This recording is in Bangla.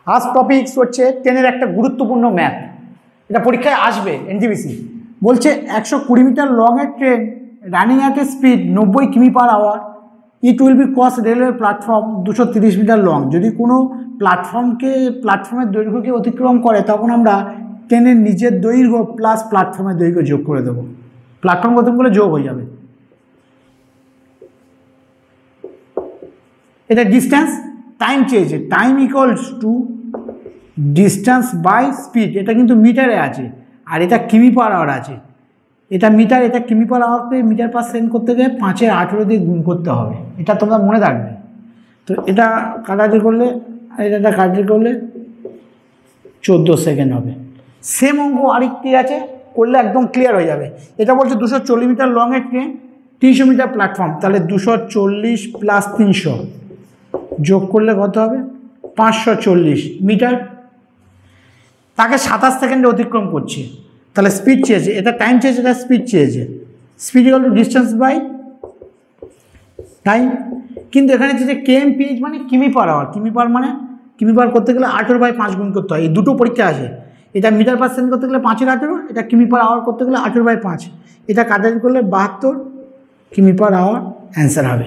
আজ টপিকস হচ্ছে 10-এর একটা গুরুত্বপূর্ণ ম্যাথ, এটা পরীক্ষায় আসবে এনটিপিসি। বলছে 120 মিটার লংয়ের train running at a speed 90 কিমি/আওয়ার, it will be cross railway platform 230 metre long. যদি কোনো প্ল্যাটফর্মের দৈর্ঘ্যকে অতিক্রম করে তখন আমরা ট্রেনের নিজের দৈর্ঘ্য প্লাস প্ল্যাটফর্মের দৈর্ঘ্য যোগ করে দেবো। প্ল্যাটফর্ম কত করে যোগ হয়ে যাবে। এটা ডিস্টেন্স, টাইম চেয়েছে, time equals to distance by speed. এটা কিন্তু মিটারে আছে আর এটা কিমি/আওয়ার আছে। এটা মিটার, এটা কিমি/আওয়ারকে মিটার/সেকেন্ড করতে গেলে 5-এর 18 দিয়ে গুণ করতে হবে, এটা তোমরা মনে রাখবে। তো এটা কাটাকাটি করলে আর এটা কাটাকাটি করলে 14 সেকেন্ড হবে। সেম অঙ্ক আরেকটি আছে, করলে একদম ক্লিয়ার হয়ে যাবে। এটা বলছে 240 মিটার লংয়ের ট্রেন 300 মিটার প্ল্যাটফর্ম, তাহলে 240 প্লাস 300 যোগ করলে কত হবে 540 মিটার। তাকে 27 সেকেন্ডে অতিক্রম করছে, তাহলে স্পিড চেয়েছে, এটা টাইম চেয়েছে, এটা স্পিড চেয়েছে। Speed equal to distance by time. কিন্তু এখানে চেয়েছে কেএমপিএইচ মানে কিমি/আওয়ার। কিমি/আওয়ার করতে গেলে 18/5 গুণ করতে হয়। এই দুটো পরীক্ষা আছে, এটা মিটার/সেকেন্ড করতে গেলে 5-এর 18, এটা কিমি/আওয়ার করতে গেলে 18/5। এটা কাটাকাটি করলে 72 কিমি/আওয়ার অ্যান্সার হবে।